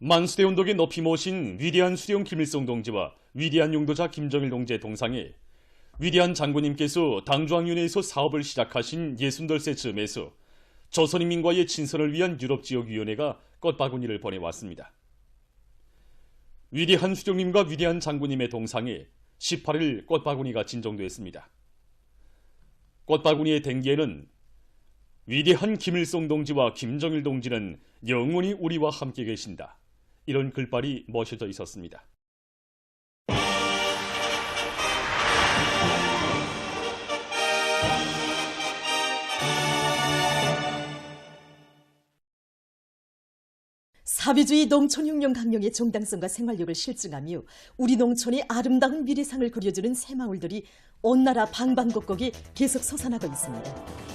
만수대 운동에 높이 모신 위대한 수령 김일성 동지와 위대한 용도자 김정일 동지의 동상에 위대한 장군님께서 당중앙위원회에서 사업을 시작하신 68세 즈음에서 조선인민과의 친선을 위한 유럽지역위원회가 꽃바구니를 보내왔습니다. 위대한 수령님과 위대한 장군님의 동상에 18일 꽃바구니가 진정됐습니다. 꽃바구니의 댕기에는 위대한 김일성 동지와 김정일 동지는 영원히 우리와 함께 계신다, 이런 글발이 멋혀져 있었습니다. 사회주의 농촌혁명 강령의 정당성과 생활력을 실증하며 우리 농촌의 아름다운 미래상을 그려주는 새마을들이 온 나라 방방곡곡에 계속 솟아나고 있습니다.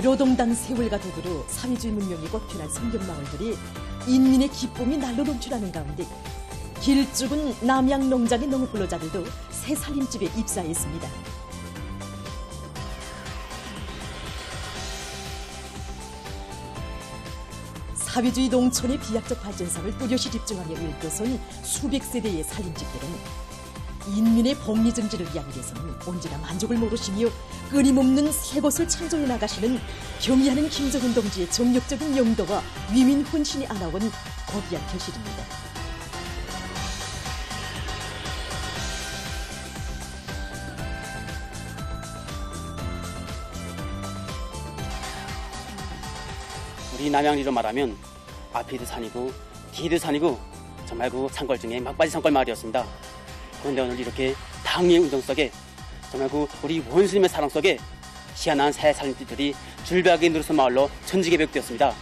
노동당 세월과 더불어 사회주의 문명이 꽃피난 성경마을들이 인민의 기쁨이 날로 넘쳐나는 가운데 길쭉은 남양농장의 농업근로자들도 새 살림집에 입사했습니다. 사회주의 농촌의 비약적 발전상을 뚜렷이 집중하며 일도선 수백 세대의 살림집들은 인민의 복리 증진을 위한 위해서는 언제나 만족을 모르시며 끊임없는 새 것을 창조해 나가시는 경의하는 김정은 동지의 정력적인 용도와 위민 혼신이 안아온 고귀한 결실입니다. 우리 남양리로 말하면 앞이도 산이고 뒤도 산이고 정말 그 산골 중에 막바지 산골 마을이었습니다. 그런데 오늘 이렇게 당리의 운동 속에 정말 그 우리 원수님의 사랑 속에 희한한 새 살림집들이 줄비하게 늘어선 마을로 천지개벽되었습니다.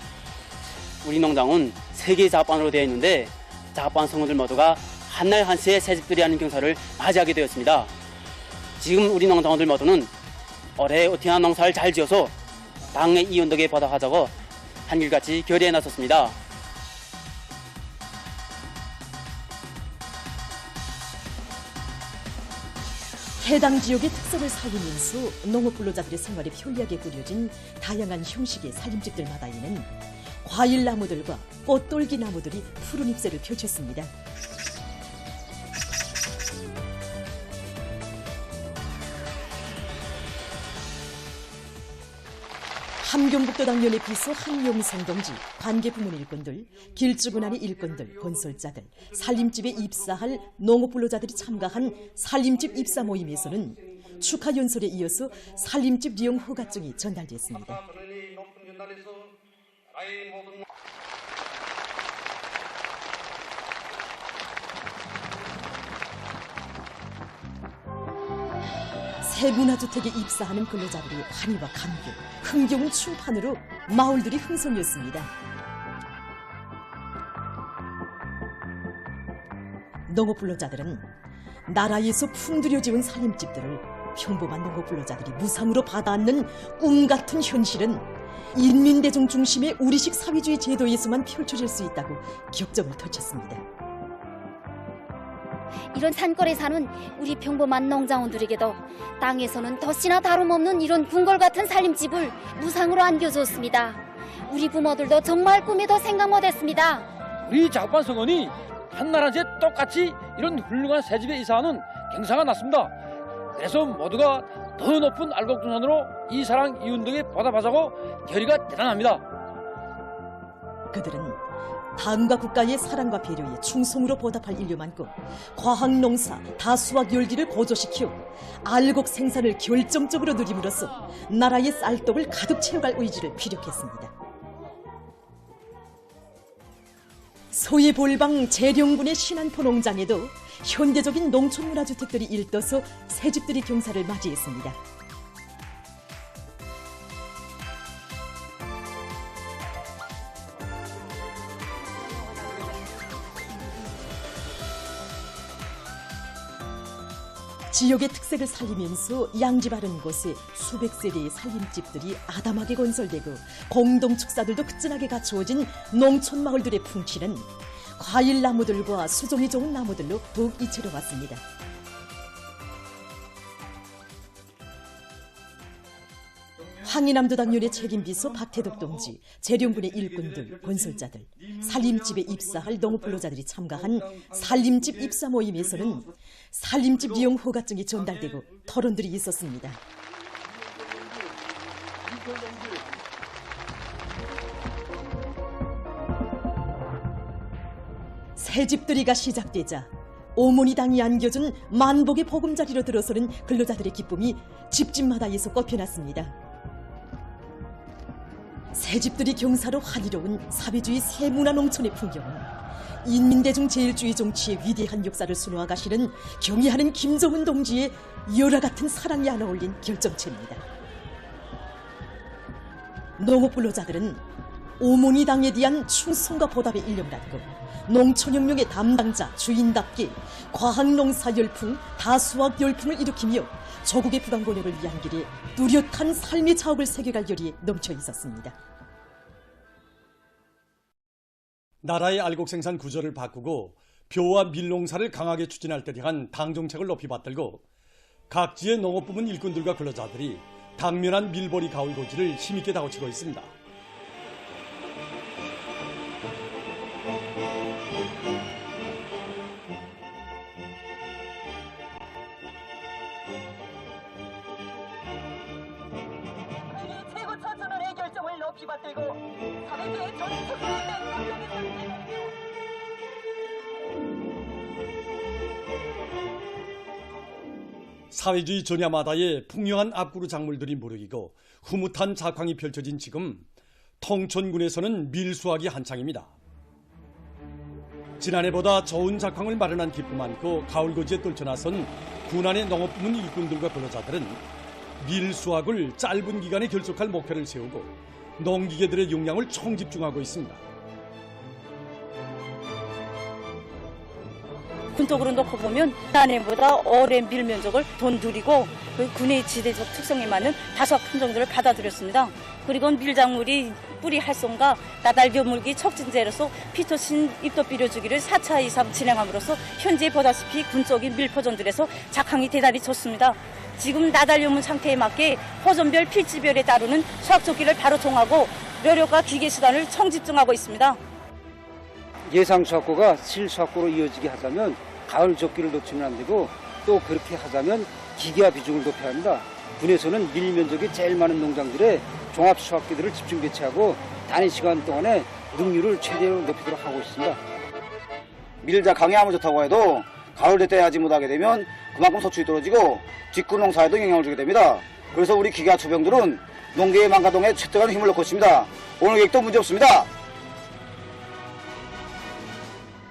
우리 농장은 3개의 작업반으로 되어 있는데 작업반 성우들 모두가 한날 한시에 새 집들이 하는 경사를 맞이하게 되었습니다. 지금 우리 농장원들 모두는 올해 어떻게나 농사를 잘 지어서 당의 이 운동에 보답하자고 한결같이 결의에 나섰습니다. 해당 지역의 특성을 살리면서 농업근로자들의 생활에 편리하게 꾸려진 다양한 형식의 살림집들마다에는 과일나무들과 꽃돌기 나무들이 푸른 잎새를 펼쳤습니다. 함경북도당 연예비서 한용성 동지, 관계부문 일꾼들, 길쭉은안의 일꾼들, 건설자들, 살림집에 입사할 농업근로자들이 참가한 살림집 입사 모임에서는 축하 연설에 이어서 살림집 이용 허가증이 전달됐습니다. 새 문화주택에 입사하는 근로자들의 환희와 감격, 흥겨운 춤판으로 마을들이 흥성이었습니다. 농업근로자들은 나라에서 품들여 지은 살림집들을 평범한 농업근로자들이 무상으로 받아안는 꿈같은 현실은 인민대중 중심의 우리식 사회주의 제도에서만 펼쳐질 수 있다고 격정을 펼쳤습니다. 이런 산골에 사는 우리 평범한 농장원들에게도 땅에서는 덫이나 다름없는 이런 궁궐 같은 살림집을 무상으로 안겨줬습니다. 우리 부모들도 정말 꿈에도 생각 못했습니다. 우리 작업반 성원이 한나라제 똑같이 이런 훌륭한 새집에 이사하는 경사가 났습니다. 그래서 모두가 더 높은 알곡동산으로 이 사랑 이 운동에 보답하자고 결의가 대단합니다. 그들은 당과 국가의 사랑과 배려에 충성으로 보답할 인류만큼 과학농사, 다수학 열기를 고조시켜 알곡 생산을 결정적으로 누림으로써 나라의 쌀떡을 가득 채워갈 의지를 피력했습니다. 소해볼방 재령군의 신안포 농장에도 현대적인 농촌문화주택들이 일떠서 새집들이 경사를 맞이했습니다. 지역의 특색을 살리면서 양지 바른 곳에 수백 세대의 살림집들이 아담하게 건설되고 공동 축사들도 흑진하게 갖추어진 농촌 마을들의 풍치는 과일 나무들과 수종이 좋은 나무들로 더욱 이채로웠습니다. 황희남도 당뇨의 책임비서 박태덕 동지, 재령군의 일꾼들, 건설자들, 살림집에 입사할 농업근로자들이 참가한 살림집 입사 모임에서는 살림집 이용 허가증이 전달되고 토론들이 있었습니다. 새집들이가 시작되자 오모니당이 안겨준 만복의 보금자리로 들어서는 근로자들의 기쁨이 집집마다에서 꺾여났습니다. 새집들이 경사로 환희로운 사회주의 새문화 농촌의 풍경은 인민대중 제일주의 정치의 위대한 역사를 수놓아 가시는 경애하는 김정은 동지의 열화 같은 사랑이 하나 올린 결정체입니다. 농업근로자들은 오모니당에 대한 충성과 보답에 일념받고 농촌혁명의 담당자 주인답게 과학농사 열풍, 다수학 열풍을 일으키며 조국의 부강권역을 위한 길에 뚜렷한 삶의 자업을 새겨갈 열이 넘쳐 있었습니다. 나라의 알곡생산 구조를 바꾸고 벼와 밀농사를 강하게 추진할 때 대한 당정책을 높이 받들고 각지의 농업부문 일꾼들과 근로자들이 당면한 밀보리 가을 고지를 힘있게 다우치고 있습니다. 최고 처천원의 결정을 높이 받들고 사회주의 전투기를 사회주의 전야마다의 풍요한 앞구르 작물들이 무르익고 흐뭇한 작황이 펼쳐진 지금 통촌군에서는 밀수확이 한창입니다. 지난해보다 좋은 작황을 마련한 기쁨 안고 가을고지에 떨쳐나선 군안의 농업부문 일꾼들과 근로자들은 밀수확을 짧은 기간에 결속할 목표를 세우고 농기계들의 용량을 총집중하고 있습니다. 군톡으로 놓고 보면 지난해보다 오랜 밀 면적을 더 누리고 군의 지대적 특성에 맞는 다수학 품종들을 받아들였습니다. 그리고 밀작물이 뿌리 활성과 나달겨 물기 촉진제로서 피토신 입도 비료주기를 4차 이상 진행함으로써 현재 보다시피 군 쪽인 밀 포존들에서 작황이 대단히 좋습니다. 지금 나달려문 상태에 맞게 포존별 필지별에 따르는 수확조기를 바로 정하고 료력과 기계 수단을 총집중하고 있습니다. 예상 수확고가 실수확고로 이어지게 하자면 가을 적기를 놓치면 안 되고 또 그렇게 하자면 기계화 비중을 높여야 합니다. 군에서는 밀 면적이 제일 많은 농장들에 종합 수확기들을 집중 배치하고 단위 시간 동안에 능률을 최대로 높이도록 하고 있습니다. 밀자 강해하면 좋다고 해도 가을 때 하지 못하게 되면 그만큼 소출이 떨어지고 뒷구 농사에도 영향을 주게 됩니다. 그래서 우리 기계화 초병들은 농계의 망가동에 최대한 힘을 넣고 있습니다. 오늘 계획도 문제 없습니다.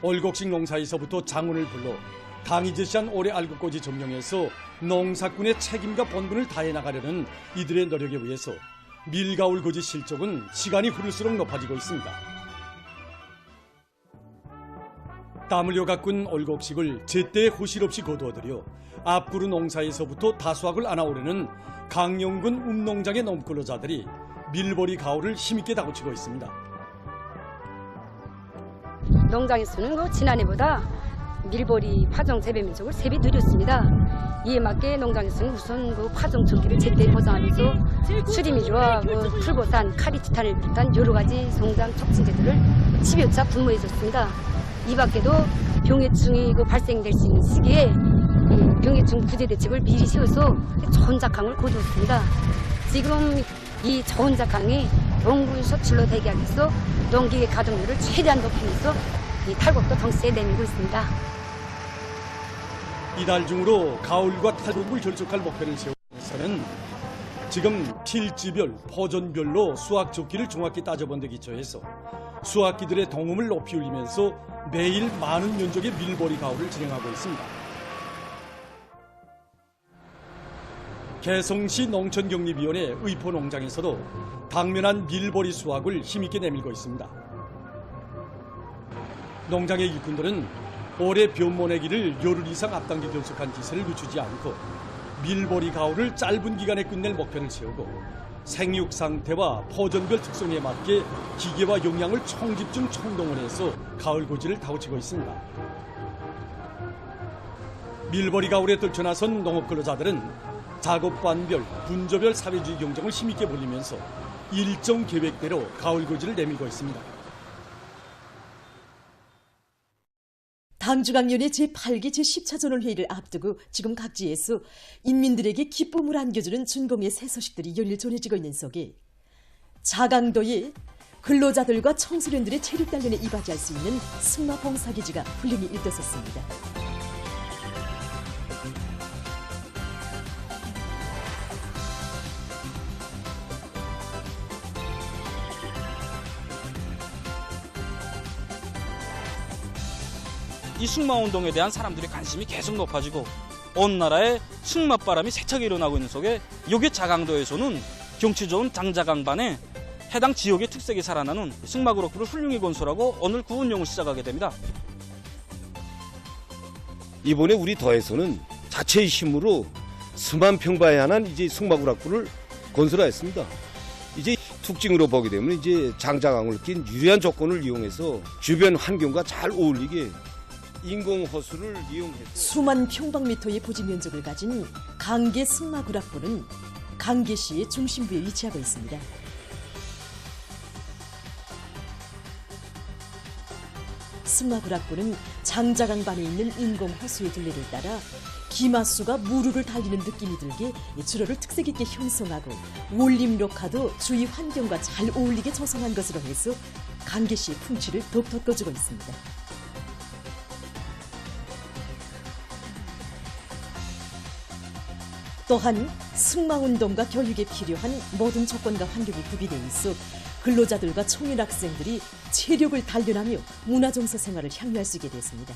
올곡식 농사에서부터 장훈을 불러 당이 제시한 올해 알곡고지 점령에서 농사꾼의 책임과 본분을 다해 나가려는 이들의 노력에 의해서 밀가을 고지 실적은 시간이 흐를수록 높아지고 있습니다. 땀 흘려 가꾼 올곡식을 제때 호실 없이 거두어들여 앞구르 농사에서부터 다수확을 안아오려는 강영군 읍농장의 농근로자들이 밀보리 가을을 힘있게 다구치고 있습니다. 농장에서는 지난해보다 밀보리 파종 재배 면적을 3배 늘렸습니다. 이에 맞게 농장에서는 우선 파종 조기를 제때 보장하면서 수리미료와 풀보산, 카리티탄을 비롯한 여러 가지 농장 촉진제들을 10여차 분모해줬습니다. 이 밖에도 병해충이 발생될 수 있는 시기에 병해충 구제 대책을 미리 세워서 좋은 작황을 거두었습니다. 지금 이 좋은 작황이 농군 소출로 되게 하기 위해서 농기계 가동률을 최대한 높이면서 이 탈곡도 동시에 내밀고 있습니다. 이달 중으로 가을과 탈곡을 결속할 목표를 세우면서는 지금 필지별, 포존별로 수확 조기를 정확히 따져본 데 기초해서 수확기들의 동음을 높이 올리면서 매일 많은 면적의 밀보리 가을을 진행하고 있습니다. 개성시 농촌격립위원회 의포농장에서도 당면한 밀보리 수확을 힘있게 내밀고 있습니다. 농장의 일꾼들은 올해 변모내기를 열흘 이상 앞당겨 결속한 기세를 늦추지 않고 밀보리 가을을 짧은 기간에 끝낼 목표를 세우고 생육 상태와 포전별 특성에 맞게 기계와 용량을 총집중 총동원해서 가을 고지를 다우치고 있습니다. 밀보리 가을에 떨쳐나선 농업근로자들은 작업반별, 분조별 사회주의 경쟁을 힘있게 벌리면서 일정 계획대로 가을 고지를 내밀고 있습니다. 당중앙위원회 제8기 제10차 전원회의를 앞두고 지금 각지에서 인민들에게 기쁨을 안겨주는 준공의 새 소식들이 연일 전해지고 있는 속에 자강도에 근로자들과 청소년들의 체력 단련에 이바지할 수 있는 승마 봉사기지가 훈련이 일떠섰습니다. 이 승마운동에 대한 사람들의 관심이 계속 높아지고 온 나라에 승마바람이 세차게 일어나고 있는 속에 여기 자강도에서는 경치 좋은 장자강반에 해당 지역의 특색이 살아나는 승마그룹을 훌륭히 건설하고 오늘 구운용을 시작하게 됩니다. 이번에 우리 더에서는 자체의 힘으로 수만 평방에 한한 이제 승마구락부를 건설하였습니다. 이제 특징으로 보게 되면 이제 장자강을 낀 유리한 조건을 이용해서 주변 환경과 잘 어울리게 인공호수를 이용해서 수만 평방미터의 부지 면적을 가진 강계 승마구락부는 강계시의 중심부에 위치하고 있습니다. 승마구락부는 장자강반에 있는 인공호수의 둘레를 따라 기마수가 무르를 달리는 느낌이 들게 주로를 특색 있게 형성하고 올림록화도 주위 환경과 잘 어울리게 조성한 것으로 해서 강계시의 풍취를 더욱 돋궈주고 있습니다. 또한 승마운동과 교육에 필요한 모든 조건과 환경이 구비되어 있어 근로자들과 청년학생들이 체력을 단련하며 문화정서 생활을 향유할 수 있게 됐습니다.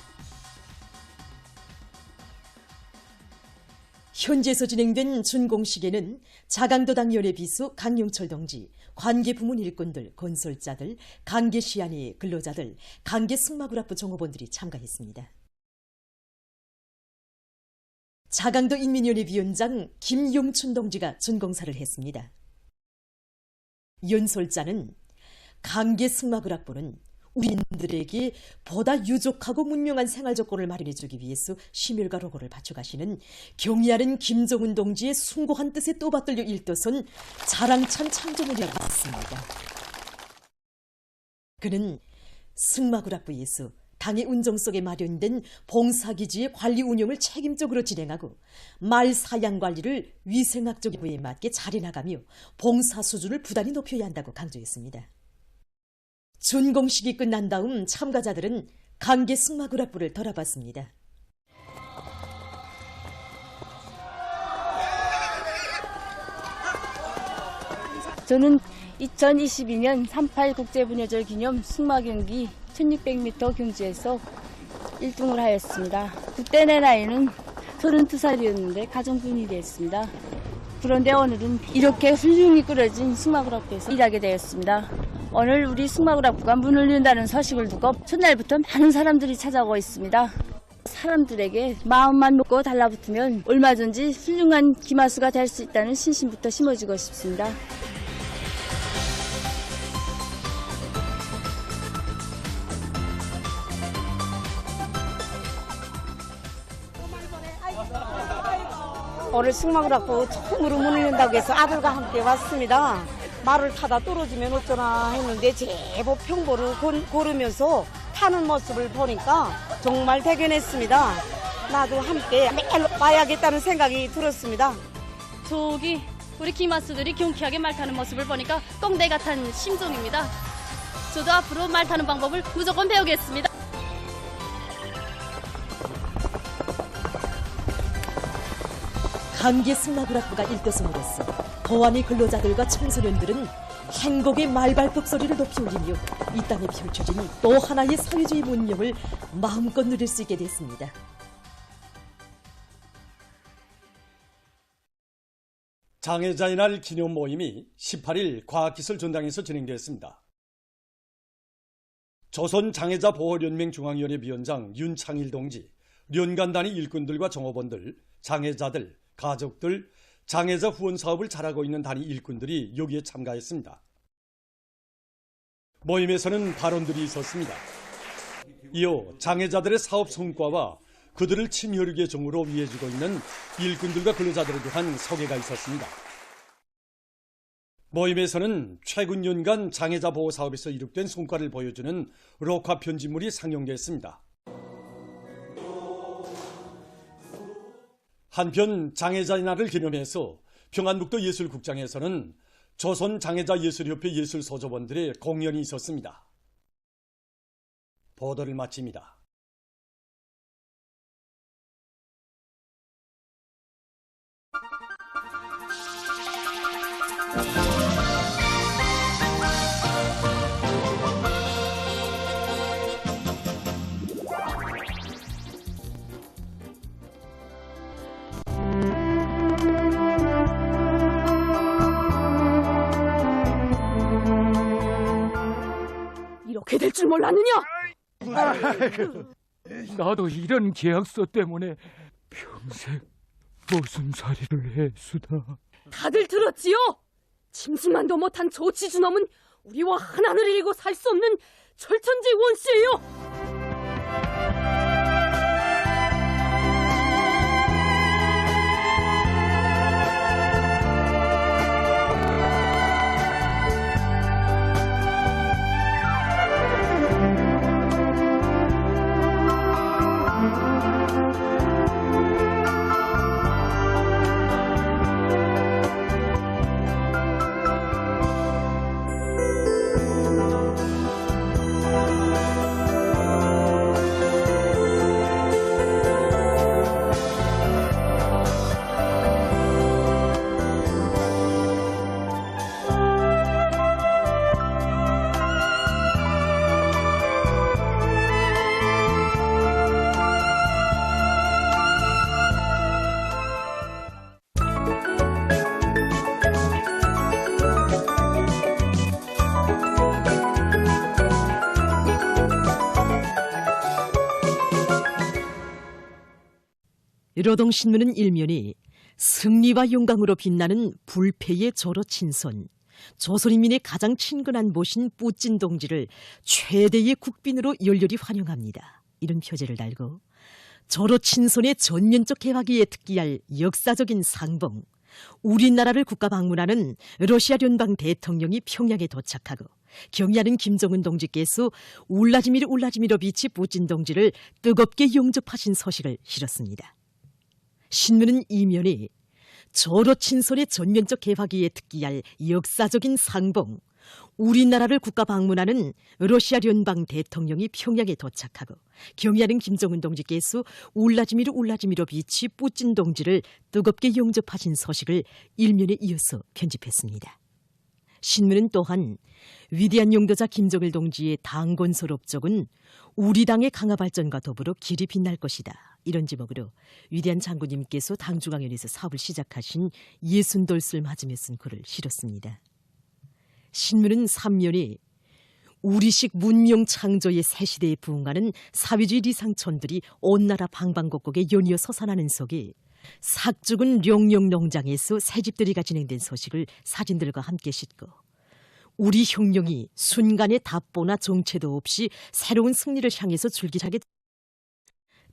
현지에서 진행된 준공식에는 자강도당위원회 비서 강용철 동지, 관계부문 일꾼들, 건설자들, 강계시안의 근로자들, 강계승마구락부 종업원들이 참가했습니다. 자강도 인민위원회 위원장 김용춘 동지가 준공사를 했습니다. 연설자는 강계 승마구락부는 우리인들에게 보다 유족하고 문명한 생활 조건을 마련해주기 위해서 심혈과 노고를 바쳐가시는 경의하는 김정은 동지의 숭고한 뜻에 또 받들려 일떠선 자랑찬 창조물이라고 했습니다. 그는 승마구락부에서 당의 운정 속에 마련된 봉사기지의 관리 운영을 책임적으로 진행하고 말 사양 관리를 위생학적 부에 맞게 잘해나가며 봉사 수준을 부단히 높여야 한다고 강조했습니다. 준공식이 끝난 다음 참가자들은 강계 승마구락부를 돌아봤습니다. 저는 2022년 38 국제분여절 기념 승마경기 1600m 경주에서 1등을 하였습니다. 그때 내 나이는 32살이었는데 가정분이 되었습니다. 그런데 오늘은 이렇게 훌륭히 꾸려진 승마구락부에서 일하게 되었습니다. 오늘 우리 승마구락부가 문을 연다는 소식을 듣고 첫날부터 많은 사람들이 찾아오고 있습니다. 사람들에게 마음만 먹고 달라붙으면 얼마든지 훌륭한 기마수가 될 수 있다는 신심부터 심어주고 싶습니다. 오늘 승마구락부 처음으로 문을 연다고 해서 아들과 함께 왔습니다. 말을 타다 떨어지면 어쩌나 했는데 제법 평보를 고르면서 타는 모습을 보니까 정말 대견했습니다. 나도 함께 매일 와야겠다는 생각이 들었습니다. 저기 우리 기마수들이 경쾌하게 말 타는 모습을 보니까 꼭 내 같은 심정입니다. 저도 앞으로 말 타는 방법을 무조건 배우겠습니다. 강계 승마구락부가 일떠섬으로써 도안의 근로자들과 청소년들은 행복의 말발굽 소리를 높이 울리며 이 땅에 펼쳐진 또 하나의 사회주의 문명을 마음껏 누릴 수 있게 됐습니다. 장애자의 날 기념 모임이 18일 과학기술 전당에서 진행되었습니다. 조선장애자보호연맹 중앙위원회 위원장 윤창일 동지, 련간단위 일꾼들과 종업원들, 장애자들, 가족들, 장애자 후원 사업을 잘하고 있는 단위 일꾼들이 여기에 참가했습니다. 모임에서는 발언들이 있었습니다. 이어 장애자들의 사업 성과와 그들을 친혈육의 종으로 위해주고 있는 일꾼들과 근로자들에 대한 소개가 있었습니다. 모임에서는 최근 연간 장애자 보호 사업에서 이룩된 성과를 보여주는 녹화 편집물이 상영됐습니다. 한편 장애자의 날을 기념해서 평안북도 예술국장에서는 조선장애자예술협회 예술소조원들의 공연이 있었습니다. 보도를 마칩니다. 이렇게 될 줄 몰랐느냐? 나도 이런 계약서 때문에 평생 모순살이를 했수다. 다들 들었지요? 짐승만도 못한 저 지주놈은 우리와 하나를 잃고 살 수 없는 철천지 원씨예요. 노동신문은 일면이 승리와 영광으로 빛나는 불패의 조로친손, 조선인민의 가장 친근한 모신 뿌찐 동지를 최대의 국빈으로 열렬히 환영합니다. 이런 표제를 달고 조로친손의 전면적 개화기에 특기할 역사적인 상봉, 우리나라를 국가 방문하는 러시아聯邦 대통령이 평양에 도착하고 경의하는 김정은 동지께서 울라지미르비치 뿌찐 동지를 뜨겁게 영접하신 소식을 실었습니다. 신문은 이면이 조로친손의 전면적 개화기에 특기할 역사적인 상봉, 우리나라를 국가 방문하는 러시아聯邦 대통령이 평양에 도착하고 경의하는 김정은 동지께서 울라지미르비치 뿌찐 동지를 뜨겁게 영접하신 소식을 일면에 이어서 편집했습니다. 신문은 또한 위대한 용도자 김정일 동지의 당건설 업적은 우리 당의 강화 발전과 더불어 길이 빛날 것이다. 이런 제목으로 위대한 장군님께서 당중앙위원회에서 사업을 시작하신 60돌을 맞으며 쓴 글을 실었습니다. 신문은 3면이 우리식 문명 창조의 새 시대에 부응하는 사회주의 리상촌들이 온 나라 방방곡곡에 연이어 솟아나는 속에 삭죽은 룡룡 농장에서 새집들이가 진행된 소식을 사진들과 함께 싣고 우리 혁명이 순간의 답보나 정체도 없이 새로운 승리를 향해서 줄기차게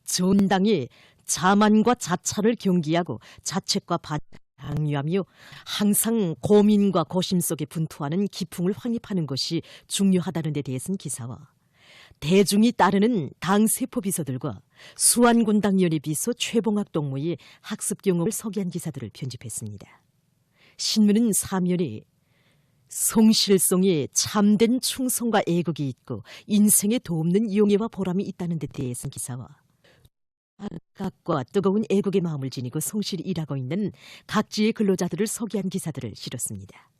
전당의 자만과 자차를 경기하고 자책과 방류하며 항상 고민과 고심 속에 분투하는 기풍을 확립하는 것이 중요하다는 데 대해서는 기사와 대중이 따르는 당 세포 비서들과 수안군당위원회 비서 최봉학 동무의 학습 경험을 소개한 기사들을 편집했습니다. 신문은 3면에 성실성에 참된 충성과 애국이 있고 인생에 도움는 용애와 보람이 있다는 데 대해서는 기사와 각과 뜨거운 애국의 마음을 지니고 성실히 일하고 있는 각지의 근로자들을 소개한 기사들을 실었습니다.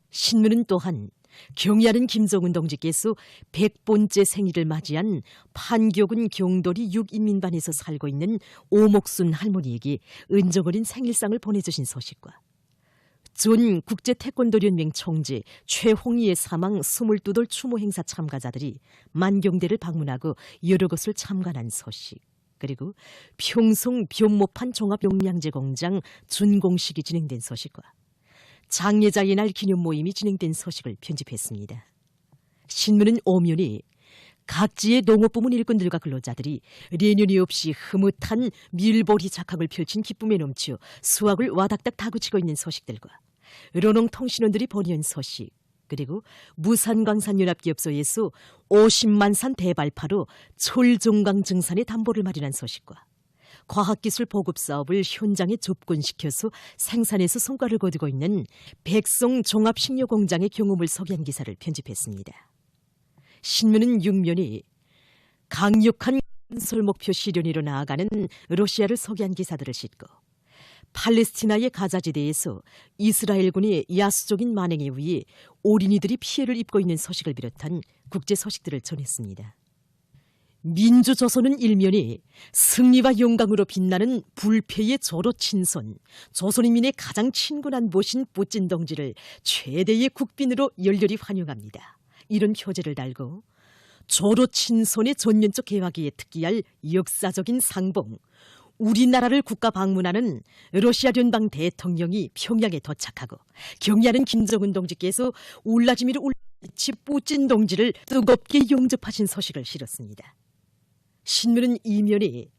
신문은 또한 경의하는 김정은 동지께서 100번째 생일을 맞이한 판교군 경도리 6인민반에서 살고 있는 오목순 할머니에게 은정어린 생일상을 보내주신 소식과 전 국제태권도연맹 총재 최홍희의 사망 22돌 추모 행사 참가자들이 만경대를 방문하고 여러 곳을 참관한 소식, 그리고 평성 변모판 종합용량제 공장 준공식이 진행된 소식과 장례자의 날 기념 모임이 진행된 소식을 편집했습니다. 신문은 오면이 각지의 농업부문 일꾼들과 근로자들이 내년이 없이 흐뭇한 밀보리 작황을 펼친 기쁨에 넘쳐 수확을 와닥닥 다구치고 있는 소식들과 런농통신원들이 보내온 소식, 그리고 무산광산연합기업소에서 50만 산 대발파로 철종강 증산의 담보를 마련한 소식과 과학기술 보급 사업을 현장에 접근시켜서 생산에서 성과를 거두고 있는 백성 종합식료공장의 경험을 소개한 기사를 편집했습니다. 신문은 6면이 강력한 건설 목표 실현으로 나아가는 러시아를 소개한 기사들을 싣고 팔레스티나의 가자지대에서 이스라엘군의 야수적인 만행에 의해 어린이들이 피해를 입고 있는 소식을 비롯한 국제 소식들을 전했습니다. 민주조선은 1면이 승리와 영광으로 빛나는 불패의 조로 친손, 조선인민의 가장 친근한 모신 뿌찐 동지를 최대의 국빈으로 열렬히 환영합니다. 이런 표제를 달고 조로 친손의 전면적 개화기에 특기할 역사적인 상봉, 우리나라를 국가 방문하는 러시아 연방 대통령이 평양에 도착하고 경의하는 김정은 동지께서 울라지미르 울리치 뿌찐 동지를 뜨겁게 영접하신 소식을 실었습니다. 신문은 2면이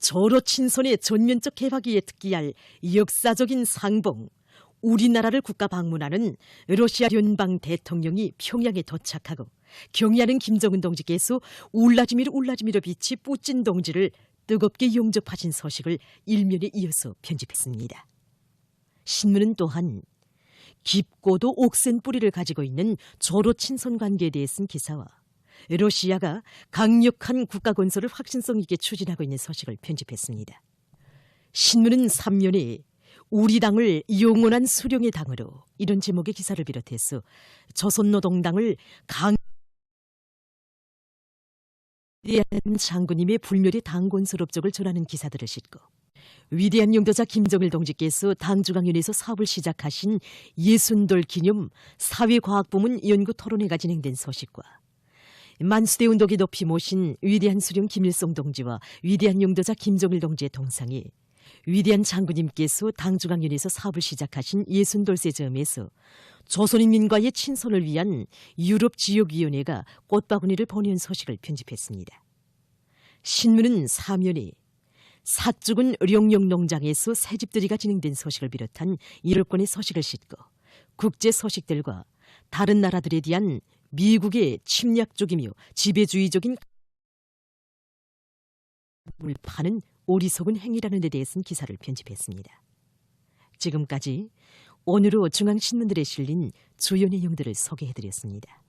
조로 친손의 전면적 개화기에 특기할 역사적인 상봉, 우리나라를 국가 방문하는 러시아 연방 대통령이 평양에 도착하고 경의하는 김정은 동지께서 울라지미르 비치 뿌찐 동지를 뜨겁게 영접하신 소식을 1면에 이어서 편집했습니다. 신문은 또한 깊고도 옥센 뿌리를 가지고 있는 조로 친선 관계에 대해 쓴 기사와 러시아가 강력한 국가 건설을 확신성 있게 추진하고 있는 소식을 편집했습니다. 신문은 3면에 우리 당을 영원한 수령의 당으로, 이런 제목의 기사를 비롯해서 조선노동당을 위대한 장군님의 불멸의 당 건설 업적을 전하는 기사들을 싣고 위대한 용도자 김정일 동지께서 당중앙위원회에서 사업을 시작하신 60돌 기념 사회과학부문 연구 토론회가 진행된 소식과 만수대 운동에 높이 모신 위대한 수령 김일성 동지와 위대한 용도자 김정일 동지의 동상이 위대한 장군님께서 당중앙위원회에서 사업을 시작하신 60돌 점에서 조선인민과의 친선을 위한 유럽지역위원회가 꽃바구니를 보내온 소식을 편집했습니다. 신문은 4면에 사죽은 령령농장에서 새집들이가 진행된 소식을 비롯한 1월권의 소식을 싣고 국제 소식들과 다른 나라들에 대한 미국의 침략적이며 지배주의적인 물 파는 어리석은 행위라는 데 대해서는 기사를 편집했습니다. 지금까지 오늘로 중앙신문들에 실린 주요 내용들을 소개해드렸습니다.